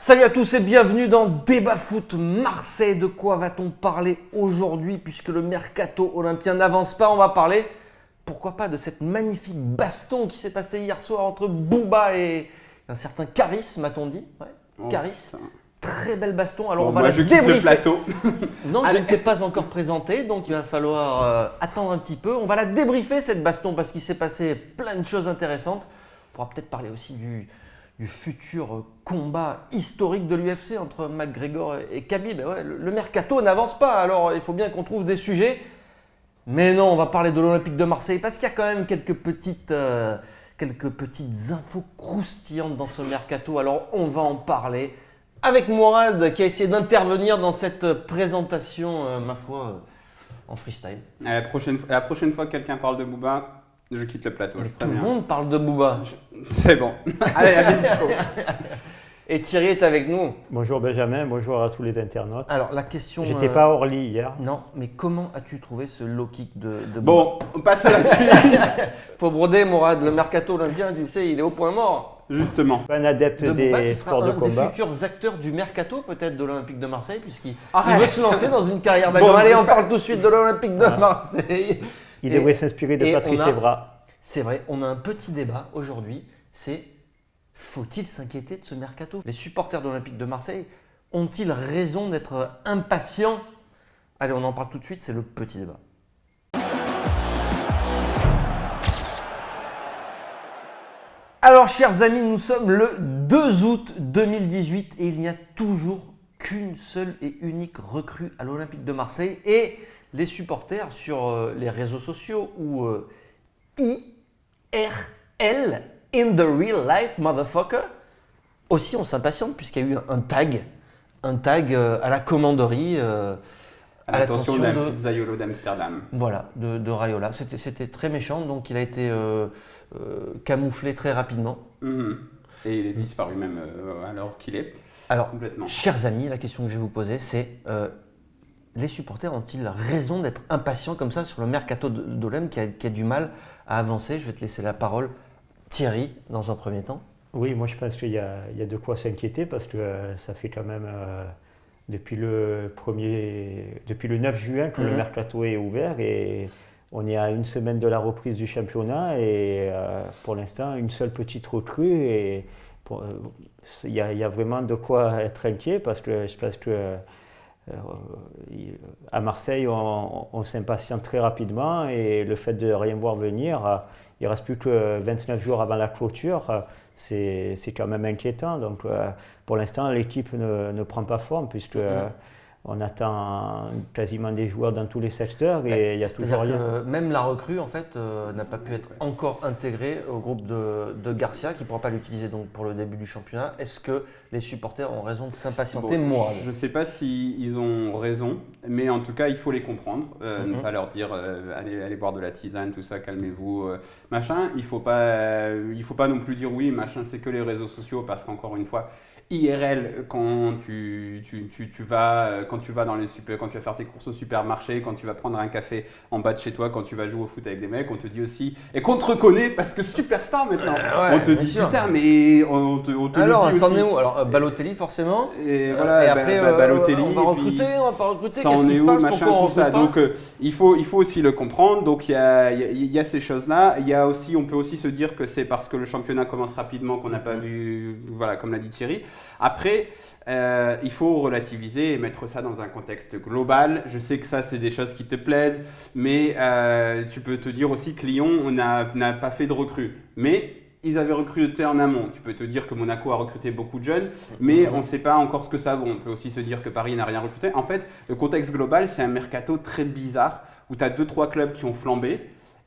Salut à tous et bienvenue dans Débat Foot Marseille. De quoi va-t-on parler aujourd'hui puisque le mercato olympien n'avance pas? On va parler, pourquoi pas, de cette magnifique baston qui s'est passée hier soir entre Booba et un certain Caris, m'a-t-on dit. Caris, très belle baston. Alors on va la débriefer. Le plateau. Non, je ne t'ai pas encore présenté, donc il va falloir attendre un petit peu. On va la débriefer cette baston parce qu'il s'est passé plein de choses intéressantes. On pourra peut-être parler aussi du futur combat historique de l'UFC entre McGregor et Khabib. Ouais, le mercato n'avance pas, alors il faut bien qu'on trouve des sujets. Mais non, on va parler de l'Olympique de Marseille parce qu'il y a quand même quelques petites infos croustillantes dans ce mercato. Alors on va en parler avec Morad qui a essayé d'intervenir dans cette présentation, ma foi, en freestyle. La prochaine fois que quelqu'un parle de Booba, je quitte le plateau. Tout le monde parle de Booba. C'est bon. Allez, à bientôt. Et Thierry est avec nous. Bonjour Benjamin, bonjour à tous les internautes. Alors la question... J'étais pas à Orly hier. Non, mais comment as-tu trouvé ce low kick de Booba? Bon, on passe à la suite. Faut broder, Morad. Le mercato olympien, tu sais, il est au point mort. Justement. Un adepte de Booba, des qui sports sera de un combat. des futurs acteurs du mercato peut-être de l'Olympique de Marseille puisqu'il Arrête. veut se lancer dans une carrière d'acteur. Bon, Allez, on parle tout de suite de l'Olympique de Marseille. Il devrait s'inspirer de Patrice Evra. C'est vrai, on a un petit débat aujourd'hui, c'est faut-il s'inquiéter de ce mercato? Les supporters de l'Olympique de Marseille ont-ils raison d'être impatients? Allez, on en parle tout de suite, c'est le petit débat. Alors, chers amis, nous sommes le 2 août 2018 et il n'y a toujours qu'une seule et unique recrue à l'Olympique de Marseille. Et les supporters sur les réseaux sociaux ou IRL, in the real life, motherfucker, aussi on s'impatiente puisqu'il y a eu un tag à la commanderie. À l'attention d'un pizzaiolo d'Amsterdam. Voilà, de Raiola. C'était très méchant, donc il a été camouflé très rapidement. Et il est disparu même alors qu'il est. Alors, complètement. Chers amis, la question que je vais vous poser, c'est les supporters ont-ils raison d'être impatients comme ça sur le mercato d'Olym qui a du mal à avancer? Je vais te laisser la parole, Thierry, dans un premier temps. Oui, moi je pense qu'il y a de quoi s'inquiéter parce que ça fait quand même depuis le 9 juin que le mercato est ouvert et on est à une semaine de la reprise du championnat et pour l'instant une seule petite recrue et il y a vraiment de quoi être inquiet parce que je pense que à Marseille on s'impatiente très rapidement et le fait de rien voir venir, il ne reste plus que 29 jours avant la clôture, c'est quand même inquiétant. Donc pour l'instant l'équipe ne prend pas forme puisque on attend quasiment des joueurs dans tous les secteurs et il y a toujours rien. Même la recrue en fait n'a pas pu être encore intégrée au groupe de Garcia qui ne pourra pas l'utiliser donc pour le début du championnat. Est-ce que les supporters ont raison de s'impatienter? Moi, je ne sais pas s'ils ont raison, mais en tout cas il faut les comprendre. Ne pas leur dire allez boire de la tisane, tout ça, calmez-vous, machin. Il faut pas non plus dire oui, machin, c'est que les réseaux sociaux parce qu'encore une fois. IRL, quand tu vas dans les quand tu vas faire tes courses au supermarché, quand tu vas prendre un café en bas de chez toi, quand tu vas jouer au foot avec des mecs, on te dit aussi et qu'on te reconnaît parce que superstar maintenant. On te dit putain mais on te alors, le dit ça en aussi. est où? Alors Balotelli forcément. Et voilà, et après Balotelli. On va pas recruter. Ça Qu'est-ce en qui est se où, passe? machin, Pourquoi on tout ça. recrute pas? Donc il faut aussi le comprendre. Donc il y a ces choses-là. Il y a aussi, on peut aussi se dire que c'est parce que le championnat commence rapidement qu'on n'a pas vu, voilà, comme l'a dit Thierry. Après, il faut relativiser et mettre ça dans un contexte global. Je sais que ça, c'est des choses qui te plaisent, mais tu peux te dire aussi que Lyon n'a pas fait de recrues. Mais ils avaient recruté en amont. Tu peux te dire que Monaco a recruté beaucoup de jeunes, mais on ne sait pas encore ce que ça vaut. On peut aussi se dire que Paris n'a rien recruté. En fait, le contexte global, c'est un mercato très bizarre où tu as 2-3 clubs qui ont flambé.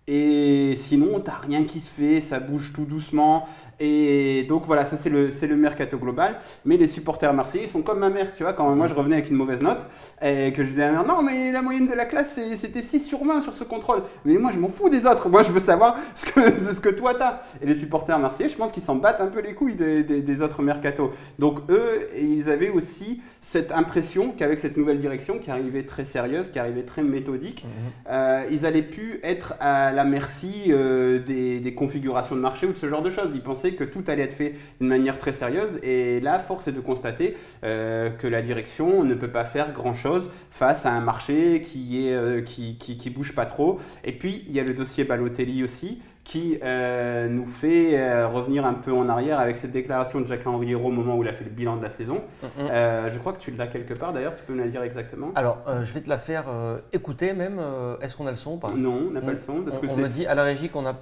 Et sinon, t'as rien qui se fait, ça bouge tout doucement. Et donc voilà, ça c'est le mercato global. Mais les supporters marseillais sont comme ma mère, tu vois, quand moi je revenais avec une mauvaise note et que je disais à ma mère, non mais la moyenne de la classe c'était 6 sur 20 sur ce contrôle. Mais moi je m'en fous des autres, moi je veux savoir ce que toi t'as. Et les supporters marseillais, je pense qu'ils s'en battent un peu les couilles des autres mercatos. Donc eux, ils avaient aussi cette impression qu'avec cette nouvelle direction qui arrivait très sérieuse, qui arrivait très méthodique, ils allaient plus être à à la merci des configurations de marché ou de ce genre de choses. Ils pensaient que tout allait être fait d'une manière très sérieuse et là, force est de constater que la direction ne peut pas faire grand-chose face à un marché qui bouge pas trop. Et puis, il y a le dossier Balotelli aussi, qui nous fait revenir un peu en arrière avec cette déclaration de Jacques-Henri Hérault au moment où il a fait le bilan de la saison. Je crois que tu l'as quelque part d'ailleurs, tu peux me la dire exactement? Alors, je vais te la faire écouter même. Est-ce qu'on a le son ou pas? Non, on n'a pas le son. Parce que on me dit à la régie qu'on n'a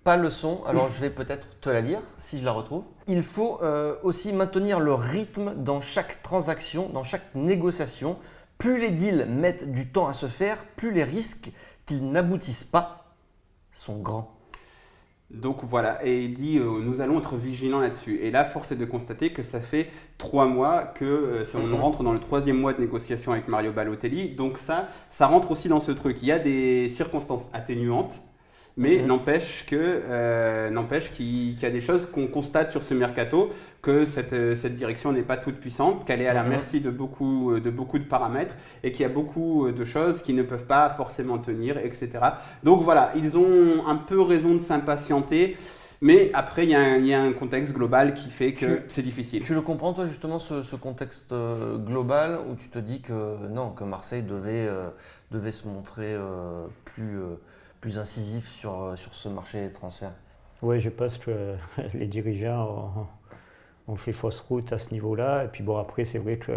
pas le son, alors je vais peut-être te la lire si je la retrouve. Il faut aussi maintenir le rythme dans chaque transaction, dans chaque négociation. Plus les deals mettent du temps à se faire, plus les risques qu'ils n'aboutissent pas sont grands. Donc voilà, et il dit nous allons être vigilants là-dessus. Et là, force est de constater que ça fait 3 mois que on rentre dans le 3e mois de négociation avec Mario Balotelli. Donc ça rentre aussi dans ce truc. Il y a des circonstances atténuantes, mais n'empêche qu'il y a des choses qu'on constate sur ce mercato, que cette direction n'est pas toute puissante, qu'elle est à la merci de beaucoup de paramètres et qu'il y a beaucoup de choses qui ne peuvent pas forcément tenir, etc. Donc voilà, ils ont un peu raison de s'impatienter. Mais après, il y a un contexte global qui fait que c'est difficile. Tu le comprends, toi, justement, ce contexte global où tu te dis que non, que Marseille devait se montrer plus incisif sur ce marché des transferts? Oui, je pense que les dirigeants ont fait fausse route à ce niveau-là. Et puis bon, après, c'est vrai que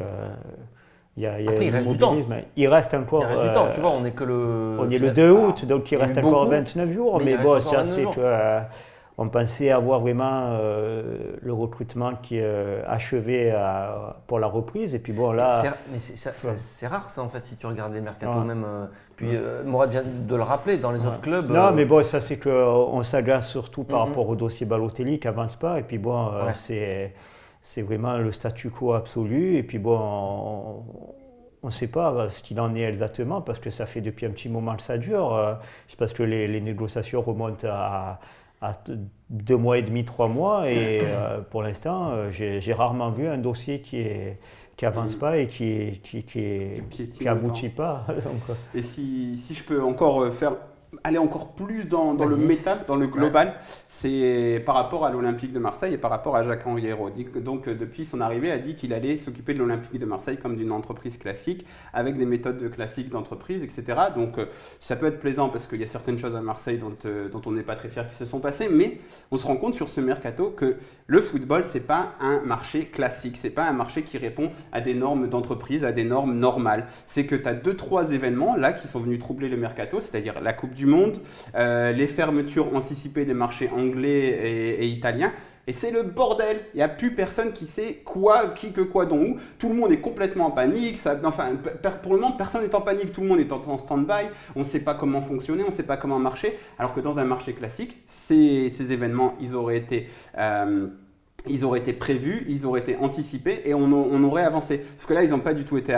il reste du temps. Il reste encore. Il reste du temps, tu vois, on est le 2 août, donc il reste encore 29 jours. Mais bon, c'est assez que on pensait avoir vraiment le recrutement qui est achevé pour la reprise. Et puis bon, là. C'est rare, ça, en fait, si tu regardes les mercatos même. Mourad vient de le rappeler, dans les autres clubs. Non, mais bon, ça, c'est qu'on s'agace surtout par rapport au dossier Balotelli qui n'avance pas. Et puis bon, c'est vraiment le statu quo absolu. Et puis bon, on ne sait pas ce qu'il en est exactement parce que ça fait depuis un petit moment que ça dure. Je pense que les négociations remontent à 2 mois et demi, 3 mois. Et pour l'instant, j'ai rarement vu un dossier qui avance pas et qui aboutit pas. Donc, et si je peux encore aller encore plus dans le métal, dans le global, c'est par rapport à l'Olympique de Marseille et par rapport à Jacques-Henri Hérault. Donc depuis son arrivée, il a dit qu'il allait s'occuper de l'Olympique de Marseille comme d'une entreprise classique, avec des méthodes classiques d'entreprise, etc. Donc ça peut être plaisant parce qu'il y a certaines choses à Marseille dont on n'est pas très fiers qui se sont passées, mais on se rend compte sur ce mercato que le football, c'est pas un marché classique, c'est pas un marché qui répond à des normes d'entreprise, à des normes normales. C'est que tu as 2-3 événements là qui sont venus troubler le mercato, c'est-à-dire la Coupe du Monde, les fermetures anticipées des marchés anglais et italiens. Et c'est le bordel. Il n'y a plus personne qui sait qui, quoi, dont, où. Tout le monde est complètement en panique. Pour le moment, personne n'est en panique. Tout le monde est en stand-by. On ne sait pas comment fonctionner, on ne sait pas comment marcher. Alors que dans un marché classique, ces événements, ils auraient été prévus, ils auraient été anticipés et on aurait avancé. Parce que là, ils n'ont pas du tout été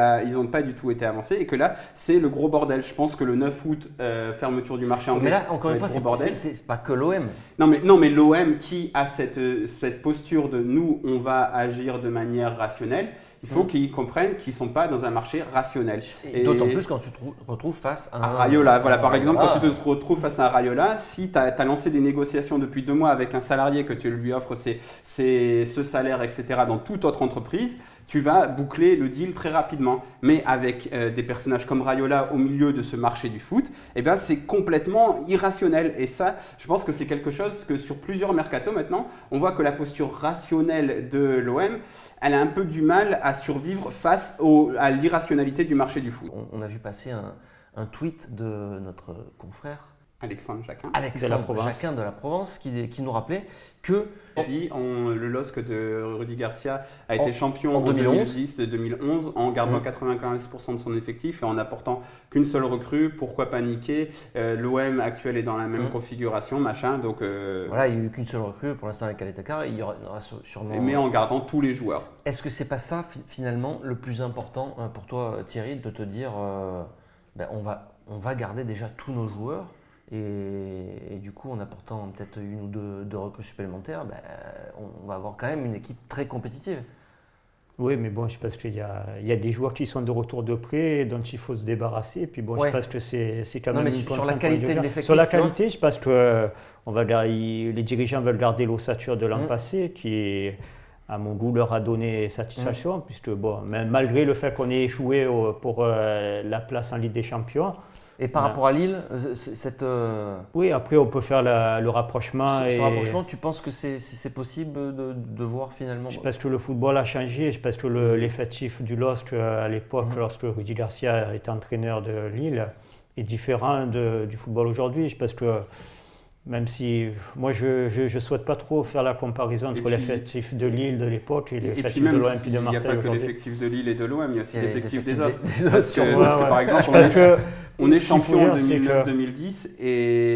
avancés et que là, c'est le gros bordel. Je pense que le 9 août, fermeture du marché anglais. Mais là, encore une fois, c'est pas que l'OM. Non, mais l'OM qui a cette posture de nous, on va agir de manière rationnelle, il faut qu'ils comprennent qu'ils ne sont pas dans un marché rationnel. Et d'autant plus quand tu te retrouves face à un Raiola. Voilà, par exemple, quand tu te retrouves face à un Raiola, si tu as lancé des négociations depuis 2 mois avec un salarié que tu lui offres ce salaire, etc., dans toute autre entreprise, tu vas boucler le deal très rapidement. Mais avec des personnages comme Raiola au milieu de ce marché du foot, eh ben, c'est complètement irrationnel. Et ça, je pense que c'est quelque chose que sur plusieurs mercatos maintenant, on voit que la posture rationnelle de l'OM, elle a un peu du mal à survivre face à l'irrationalité du marché du foot. On a vu passer un tweet de notre confrère Alexandre Jacquin de la Provence qui nous rappelait que le LOSC de Rudy Garcia a été champion en 2010-2011 en gardant 95% de son effectif et en apportant qu'une seule recrue. Pourquoi paniquer? L'OM actuel est dans la même configuration, machin. Donc voilà, il n'y a eu qu'une seule recrue pour l'instant avec Aletaka. Il y aura sûrement. Mais en gardant tous les joueurs. Est-ce que c'est pas ça finalement le plus important pour toi, Thierry, de te dire on va garder déjà tous nos joueurs? Et du coup, en apportant peut-être 1 ou 2 recrues supplémentaires, on va avoir quand même une équipe très compétitive. Oui, mais bon, je pense qu'il y a des joueurs qui sont de retour de prêt dont il faut se débarrasser. Puis bon, Ouais. je pense que c'est quand Non, même mais une sur la contrainte pour qualité les de joueurs. l'effectif, Sur la tu vois. qualité, je pense que les dirigeants veulent garder l'ossature de l'an Mhm. passé, qui, à mon goût, leur a donné satisfaction, puisque bon, malgré le fait qu'on ait échoué pour la place en Ligue des Champions. Et par Ouais. rapport à Lille, Oui, après, on peut faire le rapprochement. ce et rapprochement, tu penses que c'est possible de voir finalement Je pense que le football a changé. Je pense que l'effectif du LOSC à l'époque, lorsque Rudy Garcia était entraîneur de Lille, est différent du football aujourd'hui. Je pense que même si moi je ne souhaite pas trop faire la comparaison entre l'effectif de Lille de l'époque et l'effectif de l'Olympique de Marseille. Il n'y a pas que aujourd'hui. l'effectif de Lille et de l'OM, il y a aussi Il y a l'effectif les des autres. effectifs des Parce que, autres, parce que, ouais. par exemple, Parce que on est ce qu'il faut champion en dire, c'est que- 2009-2010,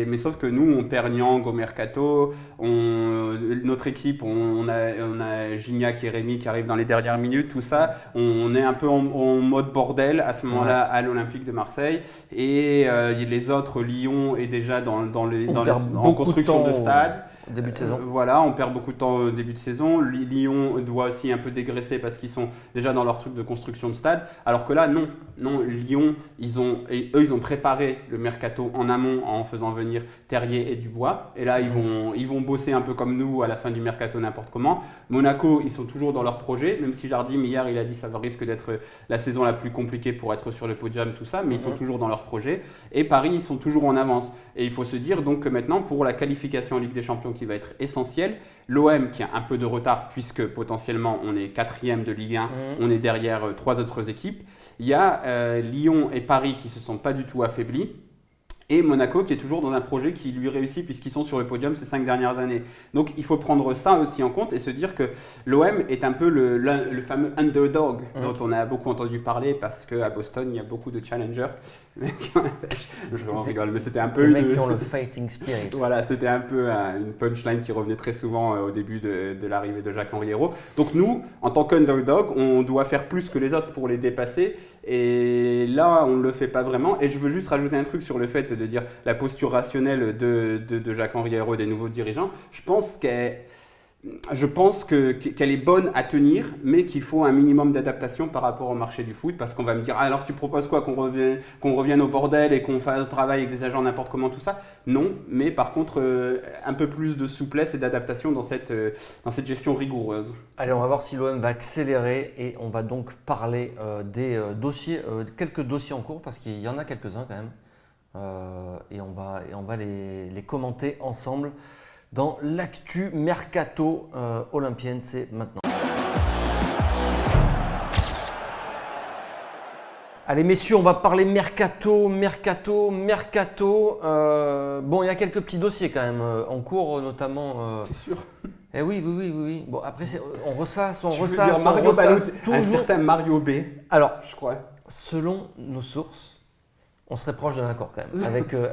mais sauf que nous, on perd Niang au mercato. Notre équipe, on a Gignac et Rémy qui arrivent dans les dernières minutes, tout ça. On est un peu en mode bordel à ce moment-là à l'Olympique de Marseille. Et les autres, Lyon est déjà en construction de stade. au début de saison. Voilà, on perd beaucoup de temps au début de saison. Lyon doit aussi un peu dégraisser parce qu'ils sont déjà dans leur truc de construction de stade. Alors que là, non, Lyon, ils ont préparé le mercato en amont en faisant venir Terrier et Dubois. Et là, ils vont bosser un peu comme nous à la fin du mercato n'importe comment. Monaco, ils sont toujours dans leur projet, même si Jardim hier, il a dit que ça risque d'être la saison la plus compliquée pour être sur le podium, tout ça, mais ils sont toujours dans leur projet. Et Paris, ils sont toujours en avance. Et il faut se dire donc que maintenant, pour la qualification en Ligue des Champions qui va être essentielle, l'OM qui a un peu de retard puisque potentiellement on est 4e de Ligue 1, on est derrière 3 autres équipes. Il y a Lyon et Paris qui ne se sont pas du tout affaiblis. Et Monaco qui est toujours dans un projet qui lui réussit puisqu'ils sont sur le podium ces 5 dernières années. Donc il faut prendre ça aussi en compte et se dire que l'OM est un peu le fameux underdog dont on a beaucoup entendu parler parce qu'à Boston il y a beaucoup de challengers. Je rigole, mais c'était un peu... Les mecs qui ont le fighting spirit. Voilà, c'était un peu une punchline qui revenait très souvent au début de l'arrivée de Jacques-Henri Hérault. Donc nous, en tant qu'underdog, on doit faire plus que les autres pour les dépasser. Et là, on ne le fait pas vraiment. Et je veux juste rajouter un truc sur le fait de dire la posture rationnelle de Jacques-Henri Hérault, des nouveaux dirigeants. Je pense qu'elle est bonne à tenir, mais qu'il faut un minimum d'adaptation par rapport au marché du foot, parce qu'on va me dire, alors tu proposes quoi, qu'on revienne au bordel et qu'on fasse travail avec des agents n'importe comment, tout ça? Non, mais par contre, un peu plus de souplesse et d'adaptation dans cette gestion rigoureuse. Allez, on va voir si l'OM va accélérer et on va donc parler des dossiers, quelques dossiers en cours, parce qu'il y en a quelques-uns quand même, et on va les commenter ensemble. Dans l'actu mercato olympienne, c'est maintenant. Allez messieurs, on va parler mercato. Bon, il y a quelques petits dossiers quand même en cours, notamment. C'est sûr. Eh oui. Bon, après, on ressasse, Tu veux dire Mario Balotelli, un certain Mario B. Alors, je crois. Selon nos sources, on serait proche d'un accord quand même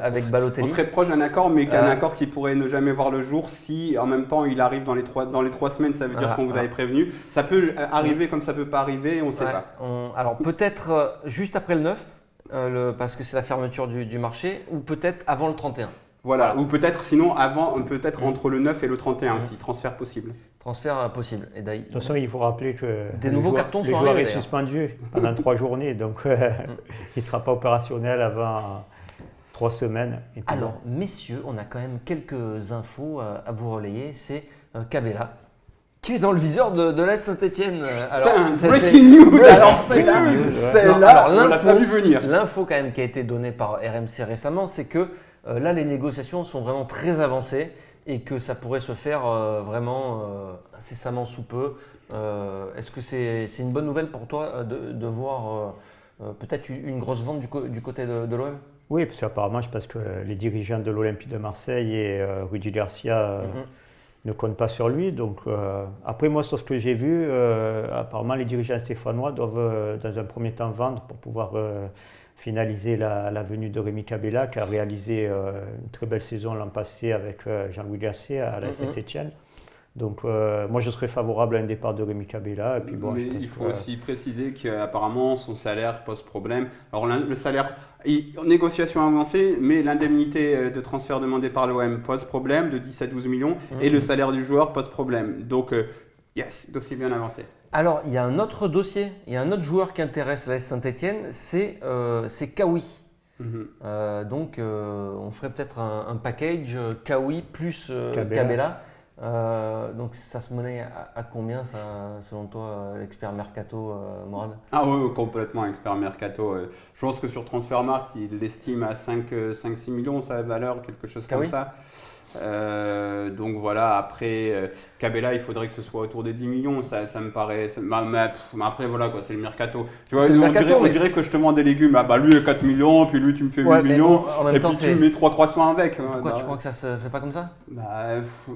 avec Balotelli. On serait proche d'un accord, mais qu'un accord qui pourrait ne jamais voir le jour si en même temps il arrive dans les 3 semaines, ça veut dire qu'on vous avait prévenu. Ça peut arriver comme ça peut pas arriver, on ne sait pas. Alors peut-être juste après le 9, parce que c'est la fermeture du marché, ou peut-être avant le 31. Voilà, ou peut-être sinon peut-être entre le 9 et le 31 aussi, transfert possible. Transfert possible. Et de toute façon, il faut rappeler que le joueur est suspendu pendant 3 journées, donc il ne sera pas opérationnel avant 3 semaines. Alors, messieurs, on a quand même quelques infos à vous relayer. C'est Cabella qui est dans le viseur de l'AS Saint-Etienne. Breaking news. Alors celle-là, on l'a pas vu venir. L'info quand même qui a été donnée par RMC récemment, c'est que là, les négociations sont vraiment très avancées et que ça pourrait se faire vraiment incessamment sous peu. Est-ce que c'est une bonne nouvelle pour toi de voir peut-être une grosse vente du côté de l'OM? Oui, parce qu'apparemment, je pense que les dirigeants de l'Olympique de Marseille et Rudy Garcia ne comptent pas sur lui. Donc, après, moi, sur ce que j'ai vu, apparemment, les dirigeants stéphanois doivent, dans un premier temps, vendre pour pouvoir finaliser la venue de Rémi Cabella, qui a réalisé une très belle saison l'an passé avec Jean-Louis Gasset à la Saint-Etienne. Donc, moi, je serais favorable à un départ de Rémi Cabella. Et puis, bon, mais il faut aussi préciser qu'apparemment, son salaire pose problème. Alors, le salaire, négociation avancée, mais l'indemnité de transfert demandée par l'OM pose problème de 10 à 12 millions et le salaire du joueur pose problème. Donc, yes, dossier bien avancé. Alors, il y a un autre dossier, il y a un autre joueur qui intéresse l'AS Saint-Etienne, c'est Kawi. Donc, on ferait peut-être un package Kawi plus Cabella. Donc, ça se monnaie à combien, ça, selon toi, l'expert Mercato, Morad? Ah oui, complètement expert Mercato. Je pense que sur Transfermarkt, il l'estime à 5-6 millions, sa valeur, quelque chose comme ça. Donc voilà, après Cabella, il faudrait que ce soit autour des 10 millions, ça me paraît. Mais après, voilà, quoi, c'est le mercato. Tu vois, on dirait que je te vends des légumes. Ah bah lui 4 millions, puis lui tu me fais 8 millions, et puis tu mets 3 croissements avec. Pourquoi tu crois que ça se fait pas comme ça?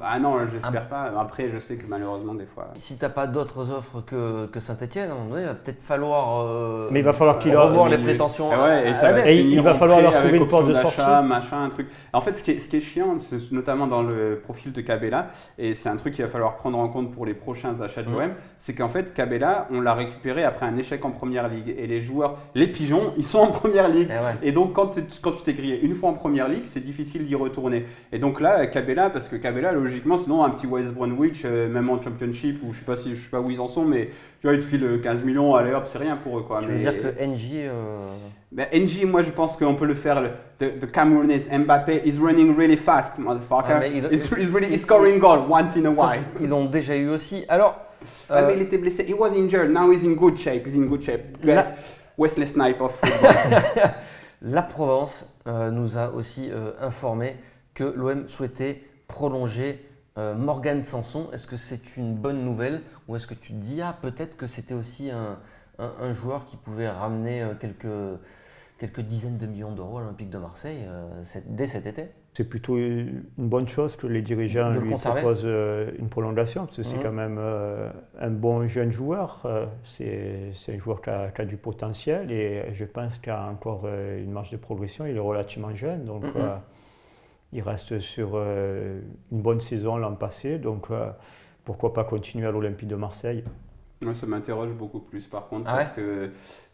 Ah non, j'espère pas. Après, je sais que malheureusement, des fois. Si t'as pas d'autres offres que Saint-Etienne, à un moment donné, il va peut-être falloir. Mais il va falloir qu'il revoir les prétentions. Il va falloir leur trouver une porte de sortie. Machin, un truc. En fait, ce qui est chiant, notamment dans le profil de Cabella, et c'est un truc qu'il va falloir prendre en compte pour les prochains achats de l'OM, c'est qu'en fait Cabella, on l'a récupéré après un échec en première ligue, et les joueurs, les pigeons, ils sont en première ligue, et donc quand tu t'es grillé une fois en première ligue, c'est difficile d'y retourner. Et donc là, Cabella, parce que Cabella, logiquement, sinon un petit West Bromwich, même en Championship, ou je sais pas où ils en sont, mais tu vois, ils te filent 15 millions, allez hop, c'est rien pour eux, quoi. Tu veux dire que NJ NJ, moi je pense qu'on peut le faire. The Cameroonese Mbappé is running really fast, motherfucker. He's scoring goal once in a while. Ils l'ont déjà eu aussi. Alors, mais il était blessé. He was injured. Now he's in good shape. Wesley Snipe of football. La Provence nous a aussi informé que l'OM souhaitait prolonger Morgan Sanson. Est-ce que c'est une bonne nouvelle, ou est-ce que tu te dis peut-être que c'était aussi un joueur qui pouvait ramener quelques dizaines de millions d'euros à l'Olympique de Marseille dès cet été? C'est plutôt une bonne chose que les dirigeants lui proposent une prolongation, parce que c'est quand même un bon jeune joueur. C'est un joueur qui a du potentiel, et je pense qu'il a encore une marge de progression. Il est relativement jeune, donc il reste sur une bonne saison l'an passé. Donc pourquoi pas continuer à l'Olympique de Marseille? Moi, ça m'interroge beaucoup plus par contre,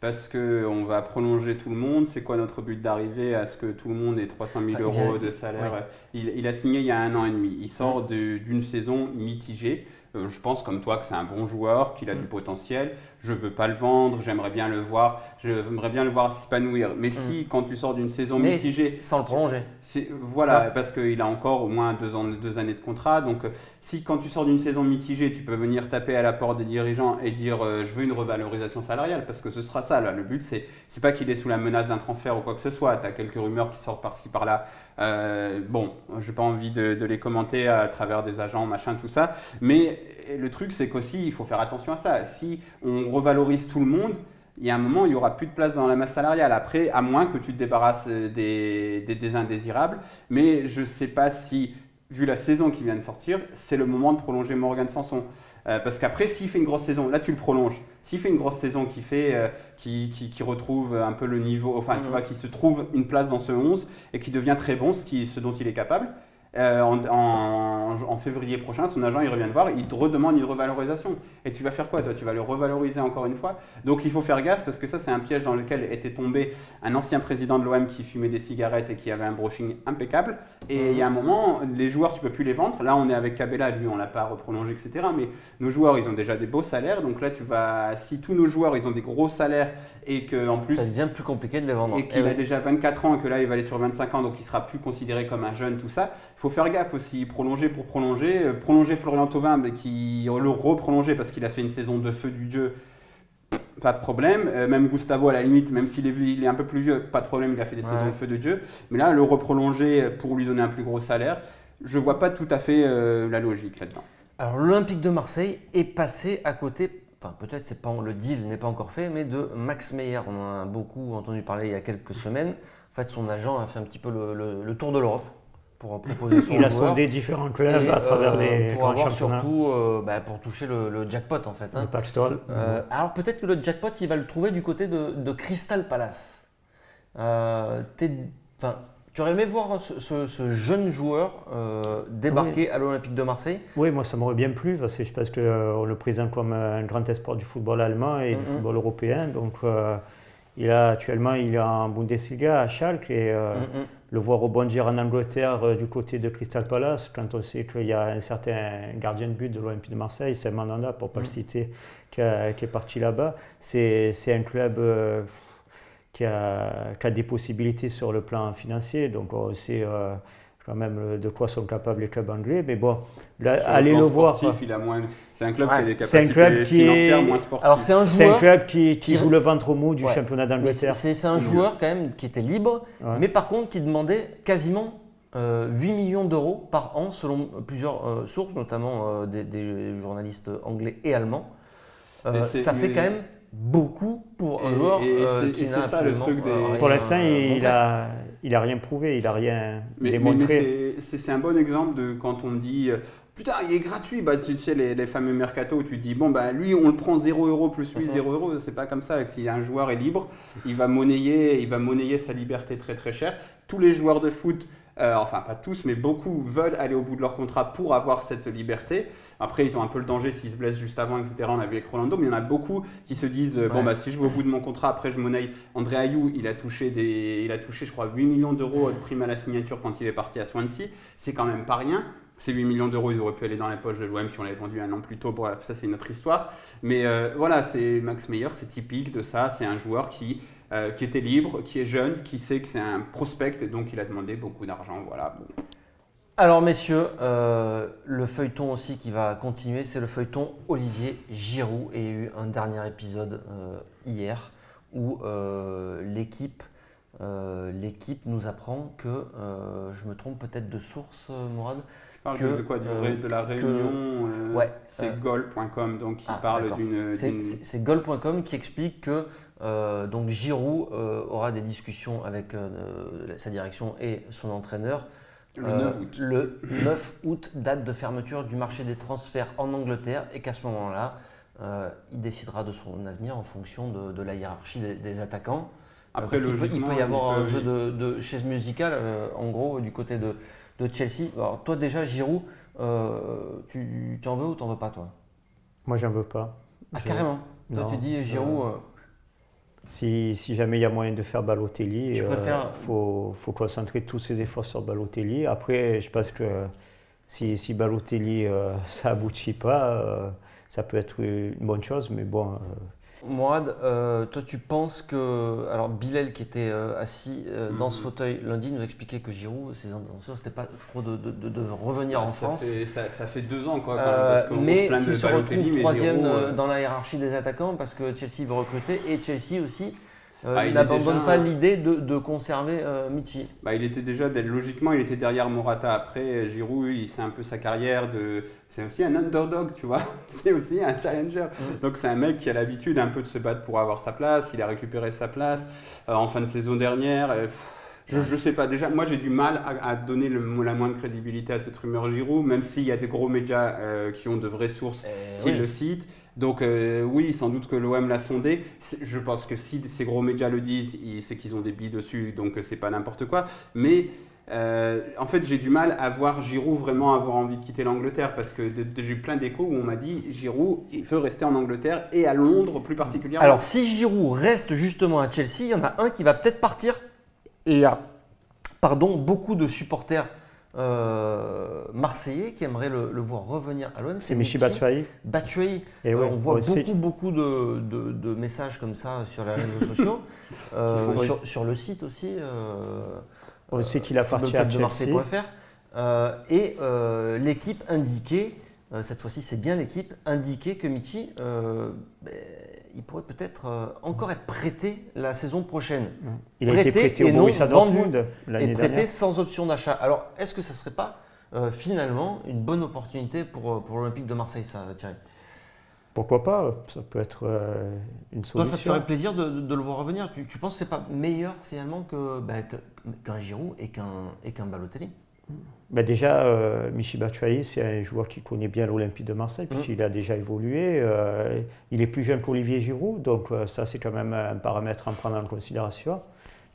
parce que on va prolonger tout le monde. C'est quoi notre but d'arriver à ce que tout le monde ait 300 000 euros de salaire? Il a signé il y a 1 an et demi. Il sort d'une saison mitigée. Je pense comme toi que c'est un bon joueur, qu'il a du potentiel. Je veux pas le vendre, j'aimerais bien le voir s'épanouir. Mais si, quand tu sors d'une saison mitigée, sans le prolonger. Parce qu'il a encore au moins 2 années de contrat. Donc, si quand tu sors d'une saison mitigée, tu peux venir taper à la porte des dirigeants et dire je veux une revalorisation salariale, parce que ce sera ça. Là. Le but, c'est pas qu'il est sous la menace d'un transfert ou quoi que ce soit. Tu as quelques rumeurs qui sortent par-ci par-là. J'ai pas envie de les commenter à travers des agents, machin, tout ça. Mais le truc, c'est qu'aussi, il faut faire attention à ça. Si on revalorise tout le monde, il y a un moment, il n'y aura plus de place dans la masse salariale. Après, à moins que tu te débarrasses des indésirables. Mais je ne sais pas si, vu la saison qui vient de sortir, c'est le moment de prolonger Morgan Sanson. Parce qu'après, s'il fait une grosse saison, là tu le prolonges. S'il fait une grosse saison qui retrouve un peu le niveau, tu vois, qui se trouve une place dans ce 11 et qui devient très bon, ce dont il est capable, en février prochain, son agent il revient te voir, il te redemande une revalorisation. Et tu vas faire quoi toi? Tu vas le revaloriser encore une fois? Donc il faut faire gaffe, parce que ça c'est un piège dans lequel était tombé un ancien président de l'OM qui fumait des cigarettes et qui avait un brushing impeccable. Et il y a un moment, les joueurs tu peux plus les vendre. Là on est avec Cabella, lui on l'a pas reprolongé, etc. Mais nos joueurs ils ont déjà des beaux salaires. Donc là si tous nos joueurs ils ont des gros salaires et qu'en plus ça devient plus compliqué de les vendre. Et qu'il a déjà 24 ans et que là il va aller sur 25 ans, donc il sera plus considéré comme un jeune, tout ça. Il faut faire gaffe aussi, prolonger pour prolonger. Prolonger Florian Thauvin, mais qui le reprolonger parce qu'il a fait une saison de feu du Dieu, pas de problème. Même Gustavo, à la limite, même s'il est un peu plus vieux, pas de problème, il a fait des saisons de feu de Dieu. Mais là, le reprolonger pour lui donner un plus gros salaire, je vois pas tout à fait la logique là-dedans. Alors l'Olympique de Marseille est passé à côté, peut-être le deal n'est pas encore fait, mais de Max Meyer. On en a beaucoup entendu parler il y a quelques semaines. En fait, son agent a fait un petit peu le tour de l'Europe pour proposer son Il a sondé différents clubs à travers les pour avoir championnats. Surtout pour toucher le jackpot en fait. Le pactole. Alors peut-être que le jackpot il va le trouver du côté de Crystal Palace. Tu aurais aimé voir ce jeune joueur débarquer à l'Olympique de Marseille? Oui, moi ça m'aurait bien plu, parce que je pense qu'on le présente comme un grand espoir du football allemand et du football européen. Donc actuellement il est en Bundesliga à Schalke, et le voir rebondir en Angleterre du côté de Crystal Palace, quand on sait qu'il y a un certain gardien de but de l'Olympique de Marseille, c'est Mandanda pour ne pas le citer, qui est parti là-bas. C'est un club qui a des possibilités sur le plan financier, donc on sait quand même de quoi sont capables les clubs anglais. Mais bon, là, allez le voir. C'est un club qui a des c'est un capacités club financières moins sportives. Alors c'est un C'est un joueur club qui joue le ventre mou du Ouais. championnat mais d'Angleterre. c'est un joueur quand même qui était libre, Ouais. mais par contre qui demandait quasiment 8 millions d'euros par an selon plusieurs sources, notamment des journalistes anglais et allemands. Ça fait quand même beaucoup pour un joueur qui n'a ça, le absolument truc des- Pour l'instant, montré. il a rien prouvé, il a rien Mais démontré. c'est un bon exemple de quand on dit putain, il est gratuit. Bah, tu sais, les fameux mercato où tu dis bon, bah lui, on le prend 0 € plus lui, 0 €. C'est pas comme ça. Si un joueur est libre, il va monnayer sa liberté très très cher. Tous les joueurs de foot. Enfin, pas tous, mais beaucoup veulent aller au bout de leur contrat pour avoir cette liberté. Après, ils ont un peu le danger s'ils se blessent juste avant, etc. On a vu avec Rolando, mais il y en a beaucoup qui se disent bon, bah, si je vais au bout de mon contrat, après je monnaie. André Ayew, il a touché, je crois, 8 millions d'euros de prime à la signature quand il est parti à Swansea. C'est quand même pas rien. Ces 8 millions d'euros, ils auraient pu aller dans la poche de l'OM si on l'avait vendu un an plus tôt. Bref, ça, c'est une autre histoire. Mais voilà, c'est Max Meyer, c'est typique de ça. C'est un joueur qui était libre, qui est jeune, qui sait que c'est un prospect, et donc il a demandé beaucoup d'argent. Voilà. Bon. Alors messieurs, le feuilleton aussi qui va continuer, c'est le feuilleton Olivier Giroud. Et il y a eu un dernier épisode hier où l'équipe nous apprend que, je me trompe peut-être de source, Mourad, Tu parles de quoi de la réunion ouais, c'est goal.com, donc il parle d'accord. d'une... C'est goal.com qui explique que donc Giroud aura des discussions avec sa direction et son entraîneur Le 9 août. Le 9 août, date de fermeture du marché des transferts en Angleterre, et qu'à ce moment-là, il décidera de son avenir en fonction de la hiérarchie des attaquants. Après, il peut y avoir un jeu oui. de chaise musicale, en gros, du côté de Chelsea. Alors toi déjà, Giroud, tu en veux ou t'en veux pas, toi? Moi, j'en veux pas. Ah, carrément. Toi, Non, tu dis Giroud. Si jamais il y a moyen de faire Balotelli, Tu préfères- faut concentrer tous ses efforts sur Balotelli. Après, je pense que si Balotelli, ça aboutit pas, ça peut être une bonne chose, mais bon. Mourad, toi tu penses que. Alors Bilal qui était assis dans ce fauteuil lundi nous expliquait que Giroud, ses intentions c'était pas trop de revenir en France. Ça fait 2 ans quoi. Quand même, parce qu'on Mais se plaint s'il de se Balotelli, retrouve mais troisième Giroud, dans la hiérarchie des attaquants parce que Chelsea veut recruter et Chelsea aussi il est n'abandonne déjà- pas l'idée de conserver Michy. bah, il était déjà, logiquement, il était derrière Morata. Après, Giroud, c'est un peu sa carrière de... C'est aussi un underdog, tu vois. C'est aussi un challenger. Donc c'est un mec qui a l'habitude un peu de se battre pour avoir sa place. Il a récupéré sa place en fin de saison dernière. Je sais pas, déjà, moi j'ai du mal à donner la moindre crédibilité à cette rumeur Giroud, même s'il y a des gros médias qui ont de vraies sources qui oui. le citent. Donc oui, sans doute que l'OM l'a sondé. Je pense que si ces gros médias le disent, c'est qu'ils ont des billes dessus, donc c'est pas n'importe quoi. Mais en fait, j'ai du mal à voir Giroud vraiment avoir envie de quitter l'Angleterre parce que j'ai eu plein d'échos où on m'a dit Giroud, il veut rester en Angleterre et à Londres plus particulièrement. Alors si Giroud reste justement à Chelsea, il y en a un qui va peut-être partir. Et il y a beaucoup de supporters marseillais qui aimeraient le voir revenir à l'OM. C'est Michy Batshuayi. Batshuayi. Et ouais, On voit aussi. beaucoup de messages comme ça sur les réseaux sociaux, sur le site aussi. On sait qu'il a parti à Chelsea. Marseille.fr. Et l'équipe indiquait, cette fois-ci c'est bien l'équipe, indiquait que Michy, il pourrait peut-être encore être prêté la saison prochaine. Il a été prêté et au non Borussia vendu Dortmund l'année et prêté dernière. sans option d'achat. Alors est-ce que ça ne serait pas finalement une bonne opportunité pour l'Olympique de Marseille, ça, Thierry? Pourquoi pas? Ça peut être une Toi, solution. ça te ferait plaisir de le voir revenir. Tu penses que c'est pas meilleur finalement qu'un Giroud et qu'un Balotelli? Ben déjà, Michy Batshuayi, c'est un joueur qui connaît bien l'Olympique de Marseille, puisqu'il a déjà évolué. Il est plus jeune qu'Olivier Giroud, donc ça, c'est quand même un paramètre à prendre en considération.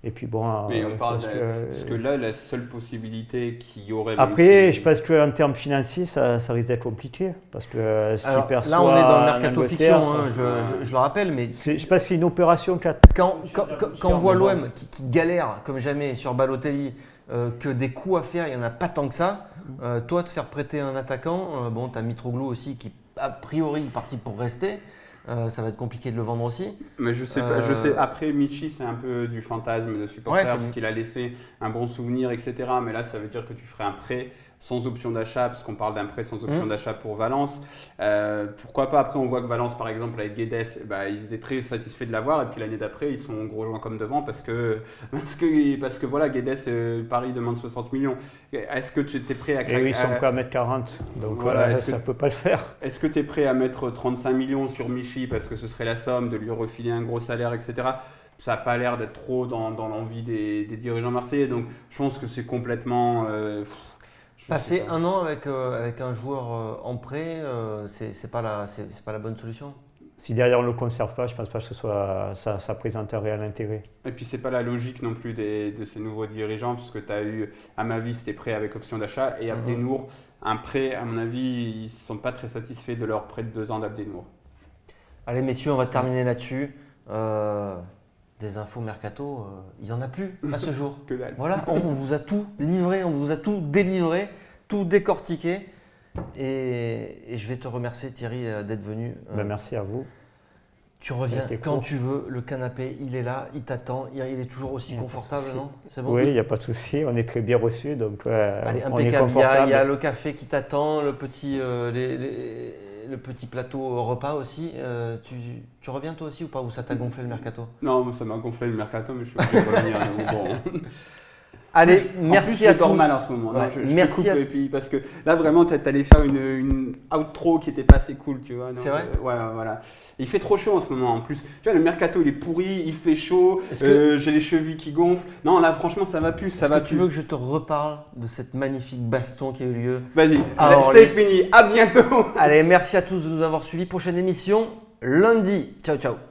Et puis bon, mais on parle parce que là, la seule possibilité qu'il y aurait. Après, je pense qu'en termes financiers, ça risque d'être compliqué. Parce que ce qu'il perçoit là, on est dans le en mercato Angleterre, fiction, hein, je le rappelle, mais je pense que c'est une opération quand on voit l'OM qui galère comme jamais sur Balotelli, que des coups à faire, il n'y en a pas tant que ça. Toi, te faire prêter un attaquant, bon, tu as Mitroglou aussi qui, a priori, est parti pour rester. Ça va être compliqué de le vendre aussi. Mais je sais pas, après Michy c'est un peu du fantasme de supporter parce qu'il a laissé un bon souvenir, etc. Mais là ça veut dire que tu ferais un prêt sans option d'achat, parce qu'on parle d'un prêt sans option d'achat pour Valence. Pourquoi pas? Après on voit que Valence par exemple avec Guedes, ils étaient très satisfaits de l'avoir, et puis l'année d'après ils sont gros joints comme devant parce que voilà, Guedes, Paris demande 60 millions. Est-ce que tu étais prêt à craquer? Et ils sont prêts à mettre 40, donc voilà, ça ne peut pas le faire. Est-ce que tu es prêt à mettre 35 millions sur Michy parce que ce serait la somme de lui refiler un gros salaire, etc. Ça n'a pas l'air d'être trop dans l'envie des dirigeants marseillais, donc je pense que c'est complètement... Passer un an avec un joueur en prêt, c'est pas la bonne solution. Si derrière on ne le conserve pas, je ne pense pas que ça présente un réel intérêt. Et puis c'est pas la logique non plus de ces nouveaux dirigeants, puisque tu as eu, à ma vie, c'était prêt avec option d'achat, et Abdenour, un prêt, à mon avis, ils ne sont pas très satisfaits de leur prêt de 2 ans d'Abdenour. Allez messieurs, on va terminer là-dessus. Des infos mercato, il n'y en a plus à ce jour. Que dalle. Voilà, on vous a tout livré, on vous a tout délivré, tout décortiqué. Et je vais te remercier Thierry d'être venu. Merci à vous. Tu reviens quand tu veux, le canapé il est là, il t'attend, il est toujours aussi confortable, non? C'est bon? Oui, il n'y a pas de souci, on est très bien reçus, donc allez, on est impeccable. confortable. Il y a le café qui t'attend, le petit plateau repas aussi. Tu reviens toi aussi ou pas? Ou ça t'a gonflé le mercato? Non, ça m'a gonflé le mercato, mais je suis obligé de revenir. Bon. Allez, merci à tous. Je dors mal en ce moment. Ouais, Non, je merci te coupe, et puis parce que là vraiment tu allais faire une outro qui était pas assez cool, tu vois. C'est vrai? Ouais, voilà. Il fait trop chaud en ce moment en plus. Tu vois, le mercato il est pourri, il fait chaud, j'ai les chevilles qui gonflent. Non, là franchement ça va plus, ça va plus. Tu veux que je te reparle de cette magnifique baston qui a eu lieu? Vas-y, c'est fini, à bientôt. Allez, merci à tous de nous avoir suivis. Prochaine émission lundi. Ciao, ciao.